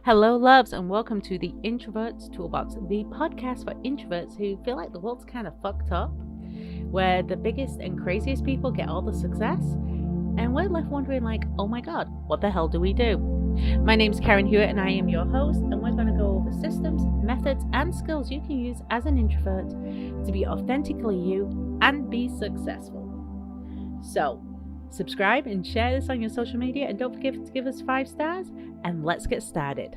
Hello, loves, and welcome to the Introverts Toolbox, the podcast for introverts who feel like the world's kind of fucked up, where the biggest and craziest people get all the success, and we're left wondering, like, oh my god, what the hell do we do? My name's Karen Hewitt, and I am your host, and we're going to go over systems, methods, and skills you can use as an introvert to be authentically you and be successful. So, subscribe and share this on your social media, and don't forget to give us 5 stars, and let's get started.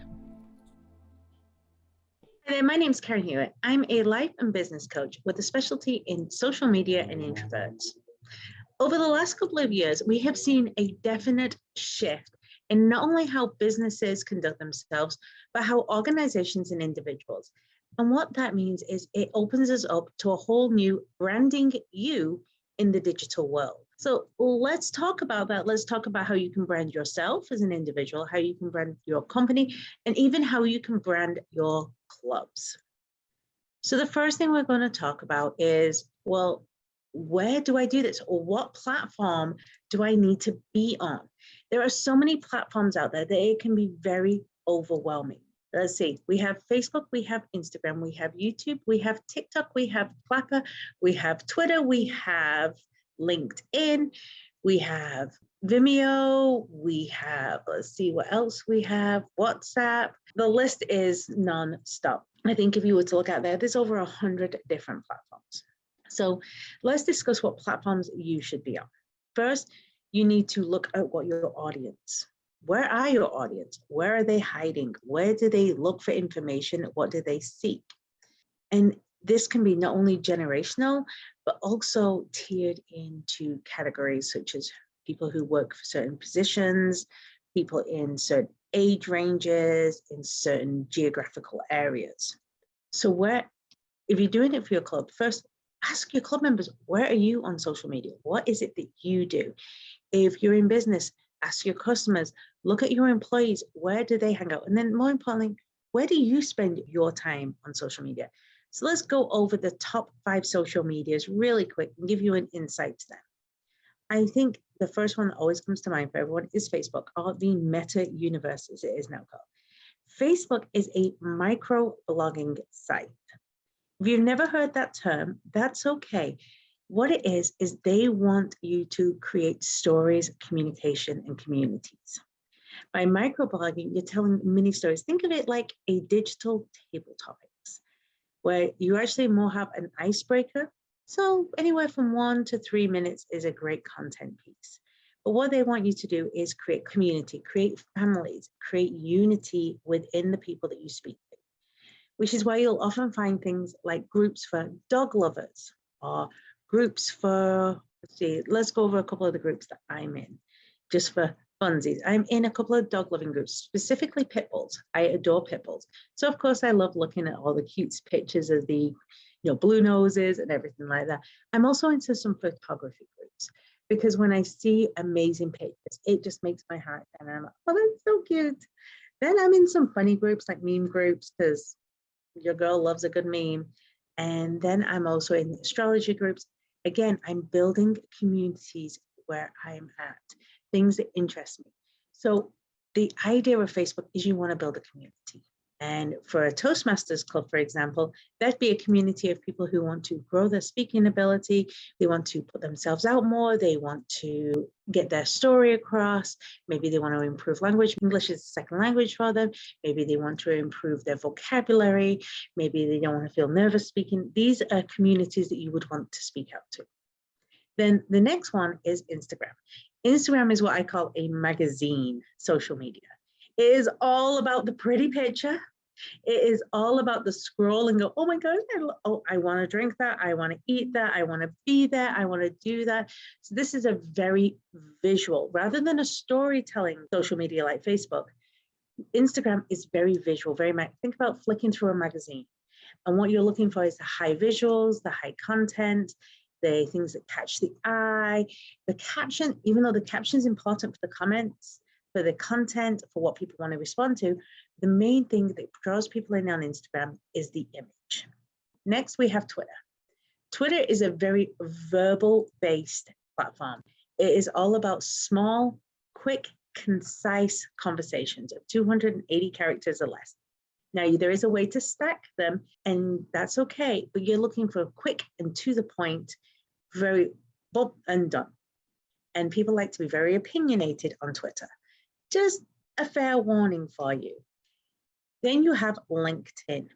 Hi there, my name is Karen Hewitt. I'm a life and business coach with a specialty in social media and introverts. Over the last couple of years, we have seen a definite shift in not only how businesses conduct themselves, but how organizations and individuals. And what that means is it opens us up to a whole new branding you in the digital world. So let's talk about that. Let's talk about how you can brand yourself as an individual, how you can brand your company, and even how you can brand your clubs. So the first thing we're going to talk about is, well, where do I do this? Or what platform do I need to be on? There are so many platforms out there that it can be very overwhelming. Let's see, we have Facebook, we have Instagram, we have YouTube, we have TikTok, we have Clapper, we have Twitter, we have LinkedIn, we have Vimeo, we have, let's see what else we have, WhatsApp. The list is non-stop. I think if you were to look out there, there's over 100 different platforms. So let's discuss what platforms you should be on. First, you need to look at what your audience. Where are your audience? Where are they hiding? Where do they look for information? What do they seek? And this can be not only generational, but also tiered into categories such as people who work for certain positions, people in certain age ranges, in certain geographical areas. So if you're doing it for your club, first ask your club members, where are you on social media? What is it that you do? If you're in business, ask your customers, look at your employees, where do they hang out? And then more importantly, where do you spend your time on social media? So let's go over the top 5 social medias really quick and give you an insight to them. I think the first one that always comes to mind for everyone is Facebook, or the meta universe as it is now called. Facebook is a micro blogging site. If you've never heard that term, that's okay. What it is they want you to create stories, communication, and communities. By microblogging, you're telling mini stories. Think of it like a digital table topics, where you actually more have an icebreaker. So anywhere from 1 to 3 minutes is a great content piece. But what they want you to do is create community, create families, create unity within the people that you speak to, which is why you'll often find things like groups for dog lovers or groups for, let's go over a couple of the groups that I'm in, just for funsies. I'm in a couple of dog loving groups, specifically pit bulls. I adore pit bulls. So of course I love looking at all the cute pictures of the, blue noses and everything like that. I'm also into some photography groups because when I see amazing pictures, it just makes my heart, and I'm like, oh, that's so cute. Then I'm in some funny groups like meme groups because your girl loves a good meme. And then I'm also in astrology groups. Again, I'm building communities where I'm at, things that interest me. So the idea of Facebook is you want to build a community. And for a Toastmasters club, for example, that'd be a community of people who want to grow their speaking ability. They want to put themselves out more. They want to get their story across. Maybe they want to improve language. English is a second language for them. Maybe they want to improve their vocabulary. Maybe they don't want to feel nervous speaking. These are communities that you would want to speak out to. Then the next one is Instagram. Instagram is what I call a magazine social media. It is all about the pretty picture. It is all about the scroll and go, oh my God, I want to drink that. I want to eat that. I want to be there. I want to do that. So this is a very visual, rather than a storytelling social media like Facebook. Instagram is very visual, think about flicking through a magazine. And what you're looking for is the high visuals, the high content, the things that catch the eye, the caption, even though the caption is important for the comments, for the content, for what people want to respond to, the main thing that draws people in on Instagram is the image. Next, we have Twitter. Twitter is a very verbal-based platform. It is all about small, quick concise conversations of 280 characters or less. Now, there is a way to stack them, and that's okay, but you're looking for quick and to the point, very bob and done. And people like to be very opinionated on Twitter. Just a fair warning for you. Then you have LinkedIn.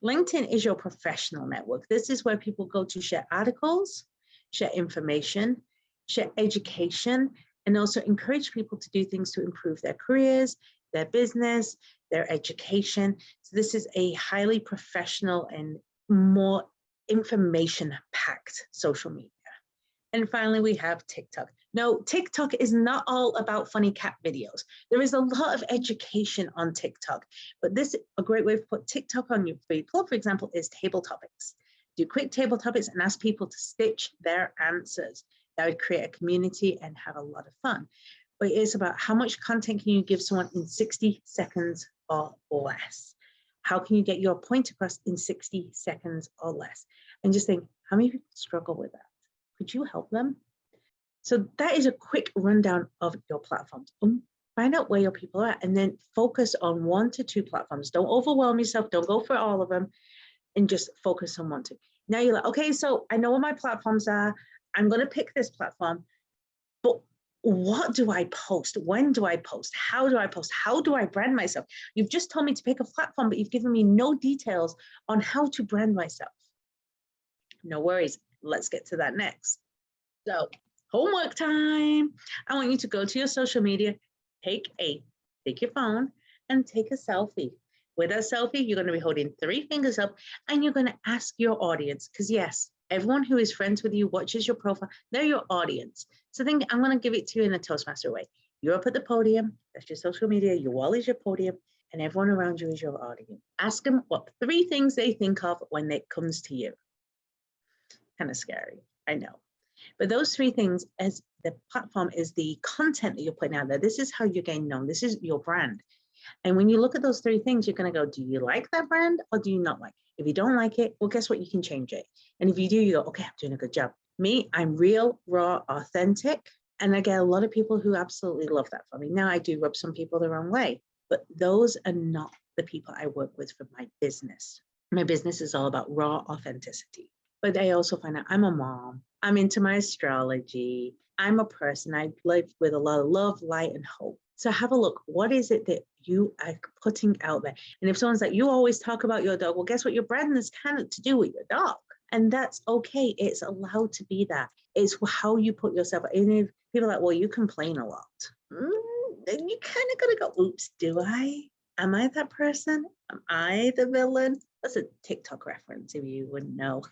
LinkedIn is your professional network. This is where people go to share articles, share information, share education, and also encourage people to do things to improve their careers, their business, their education. So this is a highly professional and more information-packed social media. And finally, we have TikTok. No, TikTok is not all about funny cat videos. There is a lot of education on TikTok, but this a great way to put TikTok on your feed. For example, is table topics. Do quick table topics and ask people to stitch their answers. That would create a community and have a lot of fun. But it's about how much content can you give someone in 60 seconds or less? How can you get your point across in 60 seconds or less? And just think, how many people struggle with that? Could you help them? So that is a quick rundown of your platforms. Find out where your people are and then focus on 1 to 2 platforms. Don't overwhelm yourself. Don't go for all of them and just focus on 1, 2. Now you're like, okay, so I know what my platforms are. I'm going to pick this platform, but what do I post? When do I post? How do I post? How do I brand myself? You've just told me to pick a platform, but you've given me no details on how to brand myself. No worries. Let's get to that next. So homework time. I want you to go to your social media, take your phone and take a selfie. With a selfie, you're going to be holding 3 fingers up and you're going to ask your audience, because yes, everyone who is friends with you, watches your profile, they're your audience. So think I'm going to give it to you in a Toastmaster way. You're up at the podium, that's your social media, your wall is your podium, and everyone around you is your audience. Ask them what 3 things they think of when it comes to you. Kind of scary, I know. But those 3 things, as the platform is the content that you're putting out there, this is how you're getting known. This is your brand. And when you look at those 3 things, you're going to go, do you like that brand or do you not like it? If you don't like it, well, guess what? You can change it. And if you do, you go, okay, I'm doing a good job. Me, I'm real, raw, authentic. And I get a lot of people who absolutely love that for me. Now, I do rub some people the wrong way, but those are not the people I work with for my business. My business is all about raw authenticity. But I also find out I'm a mom. I'm into my astrology. I'm a person. I live with a lot of love, light, and hope. So have a look. What is it that you are putting out there? And if someone's like, you always talk about your dog, well, guess what? Your brand is kind of to do with your dog. And that's okay. It's allowed to be that. It's how you put yourself. And if people are like, well, you complain a lot. Then you kind of got to go, oops, do I? Am I that person? Am I the villain? That's a TikTok reference if you wouldn't know.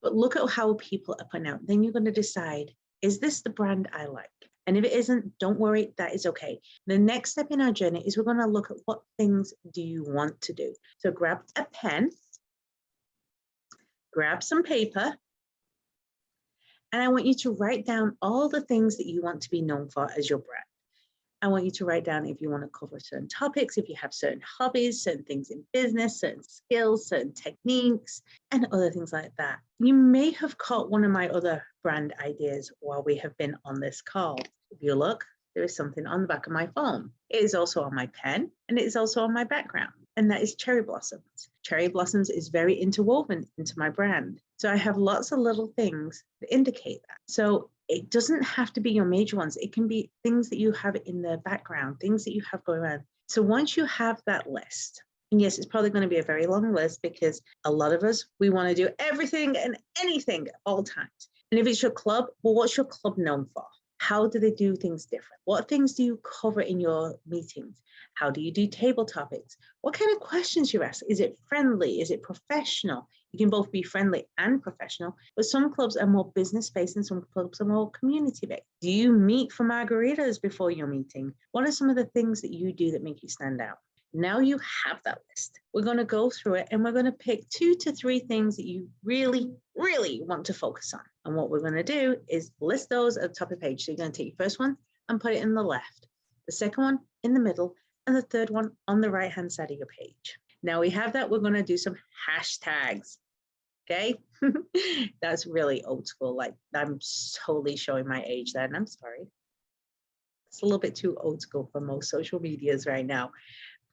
But look at how people are putting out. Then you're going to decide, is this the brand I like? And if it isn't, don't worry, that is okay. The next step in our journey is we're going to look at what things do you want to do. So grab a pen, grab some paper, and I want you to write down all the things that you want to be known for as your brand. I want you to write down if you want to cover certain topics, if you have certain hobbies, certain things in business, certain skills, certain techniques, and other things like that. You may have caught one of my other brand ideas while we have been on this call. If you look, there is something on the back of my phone. It is also on my pen, and it is also on my background, and that is cherry blossoms. Cherry blossoms is very interwoven into my brand. So I have lots of little things that indicate that. So it doesn't have to be your major ones. It can be things that you have in the background, things that you have going on. So once you have that list, and yes, it's probably going to be a very long list because a lot of us, we want to do everything and anything at all times. And if it's your club, well, what's your club known for? How do they do things different? What things do you cover in your meetings? How do you do table topics? What kind of questions you ask? Is it friendly? Is it professional? You can both be friendly and professional, but some clubs are more business-based and some clubs are more community-based. Do you meet for margaritas before your meeting? What are some of the things that you do that make you stand out? Now you have that list. We're going to go through it and we're going to pick 2 to 3 things that you really, really want to focus on. And what we're going to do is list those at the top of the page. So you're going to take your first one and put it in the left, the second one in the middle, and the third one on the right-hand side of your page. Now we have that. We're going to do some hashtags. Okay. That's really old school. Like I'm totally showing my age there, and I'm sorry. It's a little bit too old school for most social medias right now,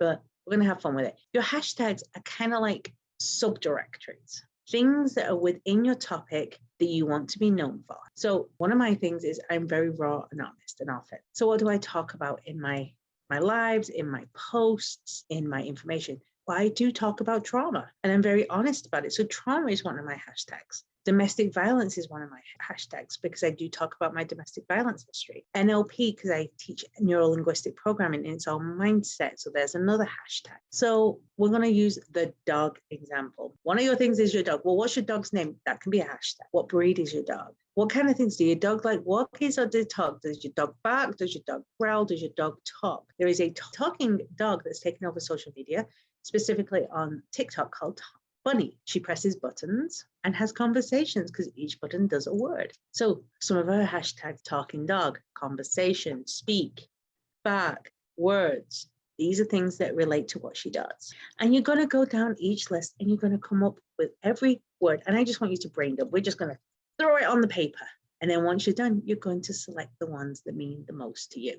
but we're going to have fun with it. Your hashtags are kind of like subdirectories, things that are within your topic that you want to be known for. So one of my things is I'm very raw and honest and often. So what do I talk about in my lives, in my posts, in my information? Well, I do talk about trauma, and I'm very honest about it. So trauma is one of my hashtags. Domestic violence is one of my hashtags because I do talk about my domestic violence history. NLP, because I teach neuro-linguistic programming and it's all mindset. So there's another hashtag. So we're going to use the dog example. One of your things is your dog. Well, what's your dog's name? That can be a hashtag. What breed is your dog? What kind of things do your dog like? What is or the talk? Does your dog bark? Does your dog growl? Does your dog talk? There is a talking dog that's taken over social media, specifically on TikTok, called Bunny. She presses buttons and has conversations because each button does a word. So some of her hashtags: talking dog, conversation, speak, bark, words. These are things that relate to what she does. And you're going to go down each list and you're going to come up with every word. And I just want you to brain dump. We're just going to throw it on the paper. And then once you're done, you're going to select the ones that mean the most to you.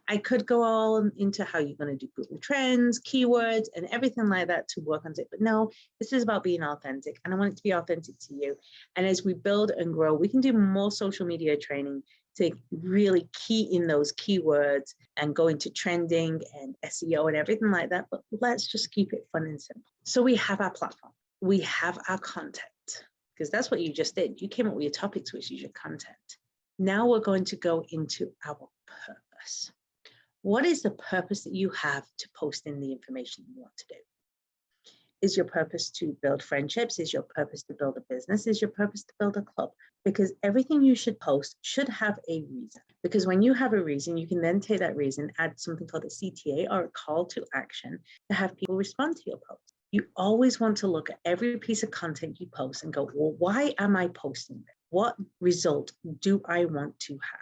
I could go all into how you're going to do Google Trends, keywords, and everything like that to work on it. But no, this is about being authentic, and I want it to be authentic to you. And as we build and grow, we can do more social media training to really key in those keywords and go into trending and SEO and everything like that. But let's just keep it fun and simple. So we have our platform. We have our content, because that's what you just did. You came up with your topics, which is your content. Now we're going to go into our purpose. What is the purpose that you have to post in the information you want to do? Is your purpose to build friendships? Is your purpose to build a business? Is your purpose to build a club? Because everything you should post should have a reason. Because when you have a reason, you can then take that reason, add something called a CTA or a call to action to have people respond to your post. You always want to look at every piece of content you post and go, well, why am I posting this? What result do I want to have?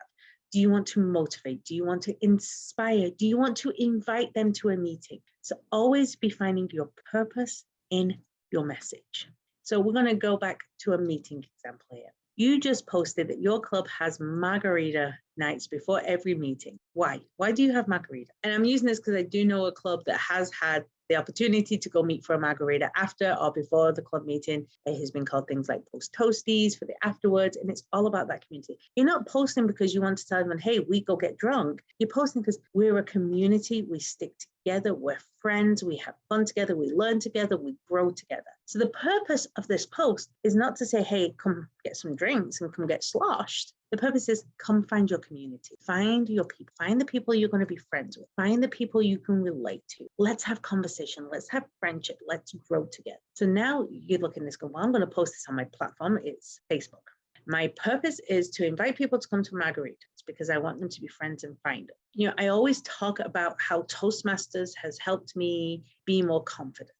Do you want to motivate? Do you want to inspire? Do you want to invite them to a meeting? So always be finding your purpose in your message. So we're going to go back to a meeting example here. You just posted that your club has margarita nights before every meeting. Why? Why do you have margarita? And I'm using this because I do know a club that has had the opportunity to go meet for a margarita after or before the club meeting. It has been called things like post toasties for the afterwards, and it's all about that community. You're not posting because you want to tell them, hey, we go get drunk. You're posting because we're a community, we stick together, we're friends, we have fun together, we learn together, we grow together. So the purpose of this post is not to say, hey, come get some drinks and come get sloshed. The purpose is come find your community, find your people, find the people you're going to be friends with, find the people you can relate to. Let's have conversation, let's have friendship, let's grow together. So now you look at this, go, well, I'm going to post this on my platform. It's Facebook. My purpose is to invite people to come to margaritas because I want them to be friends and find them. You know, I always talk about how Toastmasters has helped me be more confident.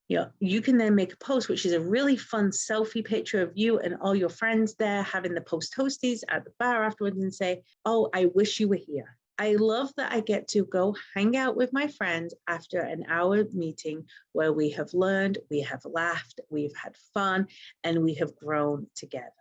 You know, you can then make a post, which is a really fun selfie picture of you and all your friends there having the post toasties at the bar afterwards and say, oh, I wish you were here. I love that I get to go hang out with my friends after an hour meeting where we have learned, we have laughed, we've had fun, and we have grown together.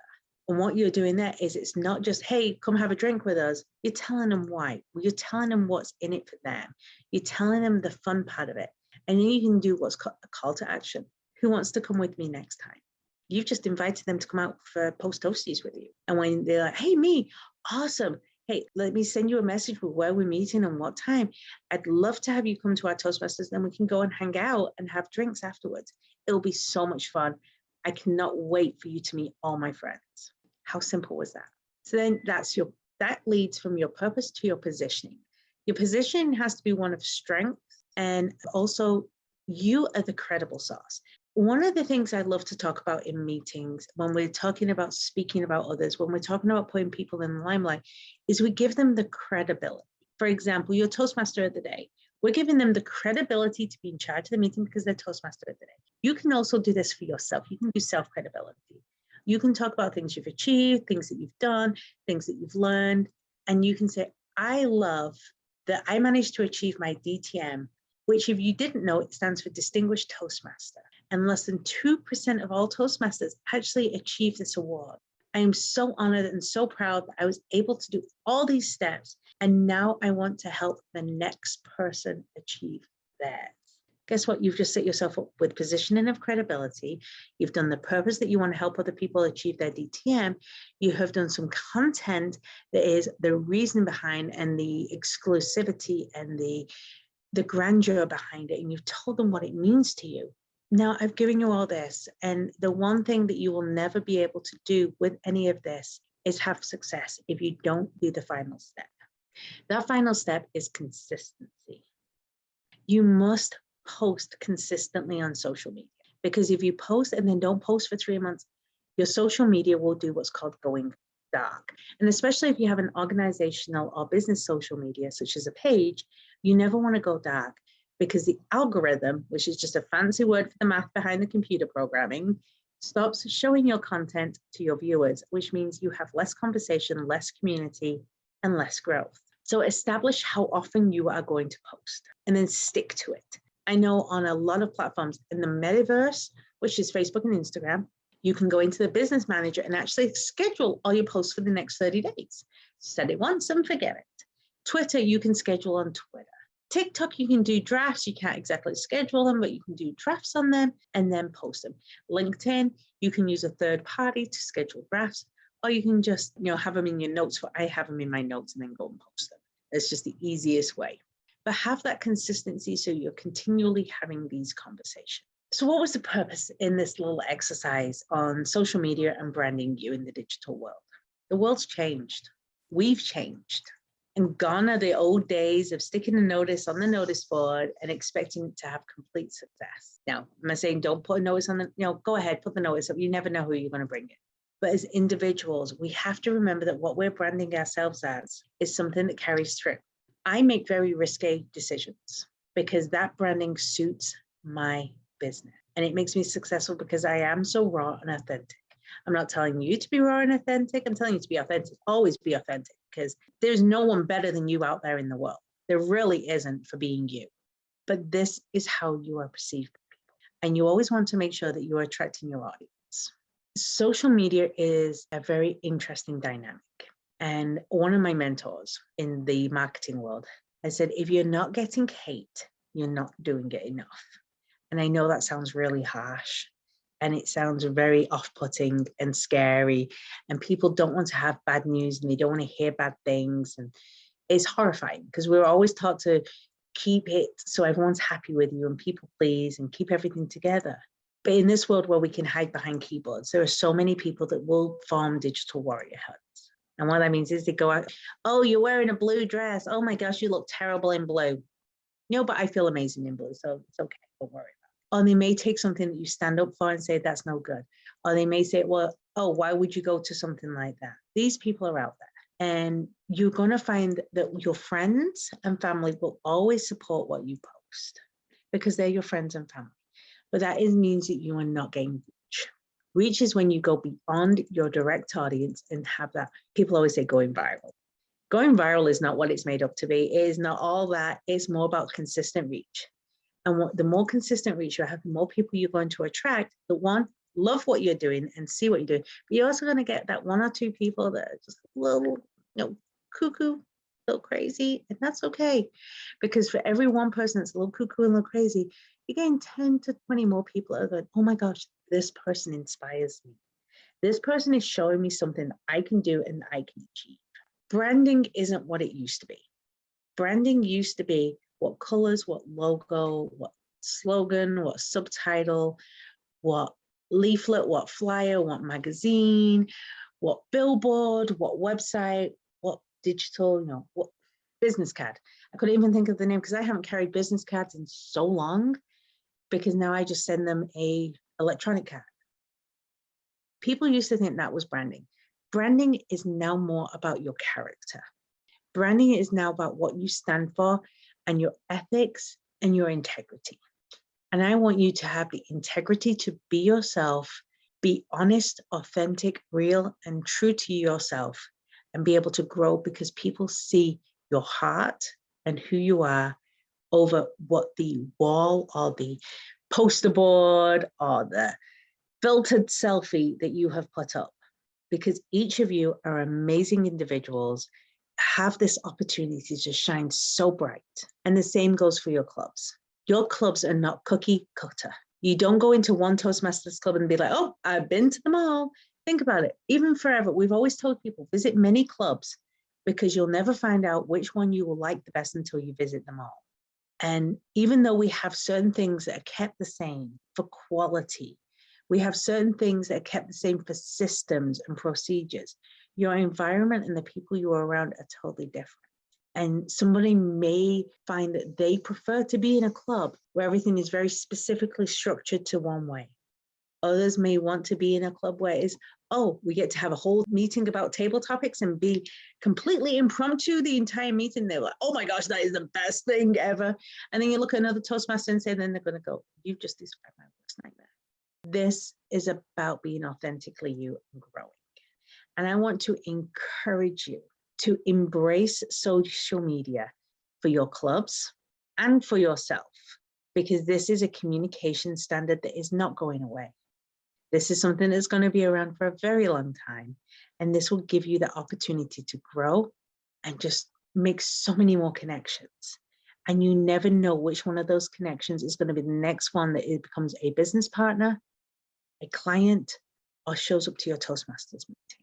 And what you're doing there is it's not just, hey, come have a drink with us. You're telling them why. You're telling them what's in it for them. You're telling them the fun part of it. And then you can do what's called a call to action. Who wants to come with me next time? You've just invited them to come out for post toasties with you. And when they're like, hey, me, awesome. Hey, let me send you a message with where we're meeting and what time. I'd love to have you come to our Toastmasters. Then we can go and hang out and have drinks afterwards. It'll be so much fun. I cannot wait for you to meet all my friends. How simple was that? So then that leads from your purpose to your positioning. Your position has to be one of strength, and also you are the credible source. One of the things I love to talk about in meetings, when we're talking about speaking about others, when we're talking about putting people in the limelight, is we give them the credibility. For example, your Toastmaster of the day. We're giving them the credibility to be in charge of the meeting because they're Toastmaster of the day. You can also do this for yourself. You can do self-credibility. You can talk about things you've achieved, things that you've done, things that you've learned, and you can say, I love that I managed to achieve my DTM, which if you didn't know, it stands for Distinguished Toastmaster. And less than 2% of all Toastmasters actually achieve this award. I am so honored and so proud that I was able to do all these steps And now I want to help the next person achieve theirs. Guess what? You've just set yourself up with positioning of credibility. You've done the purpose that you want to help other people achieve their DTM. You have done some content that is the reason behind and the exclusivity and the grandeur behind it. And you've told them what it means to you. Now I've given you all this. And the one thing that you will never be able to do with any of this is have success if you don't do the final step. That final step is consistency. You must post consistently on social media, because if you post and then don't post for 3 months, your social media will do what's called going dark. And especially if you have an organizational or business social media, such as a page, you never want to go dark, because the algorithm, which is just a fancy word for the math behind the computer programming, stops showing your content to your viewers, which means you have less conversation, less community, and less growth. So establish how often you are going to post and then stick to it. I know on a lot of platforms in the metaverse, which is Facebook and Instagram, you can go into the business manager and actually schedule all your posts for the next 30 days. Set it once and forget it. Twitter, you can schedule on Twitter. TikTok, you can do drafts. You can't exactly schedule them, but you can do drafts on them and then post them. LinkedIn, you can use a third party to schedule drafts, or you can just, have them in your notes. I have them in my notes and then go and post them. It's just the easiest way. But have that consistency so you're continually having these conversations. So what was the purpose in this little exercise on social media and branding you in the digital world? The world's changed. We've changed. And gone are the old days of sticking a notice on the notice board and expecting it to have complete success. Now, am I saying don't put a notice on go ahead, put the notice up. You never know who you're going to bring in. But as individuals, we have to remember that what we're branding ourselves as is something that carries through. I make very risque decisions because that branding suits my business. And it makes me successful because I am so raw and authentic. I'm not telling you to be raw and authentic. I'm telling you to be authentic. Always be authentic, because there's no one better than you out there in the world. There really isn't, for being you. But this is how you are perceived by people. And you always want to make sure that you are attracting your audience. Social media is a very interesting dynamic. And one of my mentors in the marketing world, I said, if you're not getting hate, you're not doing it enough. And I know that sounds really harsh and it sounds very off-putting and scary, and people don't want to have bad news and they don't want to hear bad things. And it's horrifying because we're always taught to keep it so everyone's happy with you and people please and keep everything together. But in this world where we can hide behind keyboards, there are so many people that will form digital warrior huts. And what that means is they go out, oh, you're wearing a blue dress. Oh my gosh, you look terrible in blue. But I feel amazing in blue, so it's okay, don't worry about it. Or they may take something that you stand up for and say, that's no good. Or they may say, well, oh, why would you go to something like that? These people are out there. And you're going to find that your friends and family will always support what you post because they're your friends and family. But that means that you are not getting reach. Reach is when you go beyond your direct audience and have that. People always say going viral. Going viral is not what it's made up to be. It is not all that. It's more about consistent reach. And the more consistent reach you have, the more people you're going to attract that, one, love what you're doing and see what you're doing. But you're also going to get that one or two people that are just a little, cuckoo, a little crazy. And that's okay. Because for every one person that's a little cuckoo and a little crazy, you're getting 10 to 20 more people that are going, oh my gosh, this person inspires me. This person is showing me something I can do and I can achieve. Branding isn't what it used to be. Branding used to be what colors, what logo, what slogan, what subtitle, what leaflet, what flyer, what magazine, what billboard, what website, what digital, what business card. I couldn't even think of the name because I haven't carried business cards in so long, because now I just send them a electronic card. People used to think that was branding. Branding is now more about your character. Branding is now about what you stand for and your ethics and your integrity. And I want you to have the integrity to be yourself, be honest, authentic, real, and true to yourself, and be able to grow because people see your heart and who you are over what the wall or the poster board or the filtered selfie that you have put up. Because each of you are amazing individuals. have this opportunity to shine so bright. And the same goes for your clubs. Your clubs are not cookie cutter. You don't go into one Toastmasters club and be like, oh, I've been to them all. Think about it. Even forever, we've always told people, visit many clubs because you'll never find out which one you will like the best until you visit them all. And even though we have certain things that are kept the same for quality, we have certain things that are kept the same for systems and procedures, your environment and the people you are around are totally different. And somebody may find that they prefer to be in a club where everything is very specifically structured to one way. Others may want to be in a club where it's, oh, we get to have a whole meeting about table topics and be completely impromptu the entire meeting. They're like, oh my gosh, that is the best thing ever. And then you look at another Toastmaster and say, then they're going to go, you've just described my worst nightmare. This is about being authentically you and growing. And I want to encourage you to embrace social media for your clubs and for yourself, because this is a communication standard that is not going away. This is something that's going to be around for a very long time. And this will give you the opportunity to grow and just make so many more connections. And you never know which one of those connections is going to be the next one that it becomes a business partner, a client, or shows up to your Toastmasters meeting.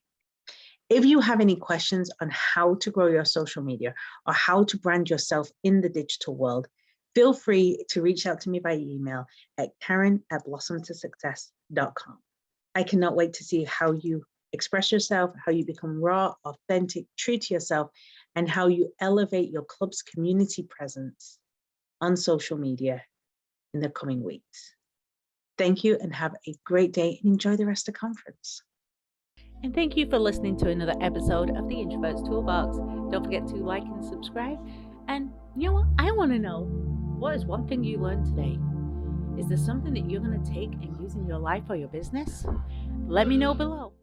If you have any questions on how to grow your social media or how to brand yourself in the digital world, feel free to reach out to me by email at karen@blossomtosuccess.com. I cannot wait to see how you express yourself, how you become raw, authentic, true to yourself, and how you elevate your club's community presence on social media in the coming weeks. Thank you and have a great day and enjoy the rest of the conference. And thank you for listening to another episode of the Introvert's Toolbox. Don't forget to like and subscribe. And you know what? I want to know, what is one thing you learned today? Is there something that you're going to take and use in your life or your business? Let me know below.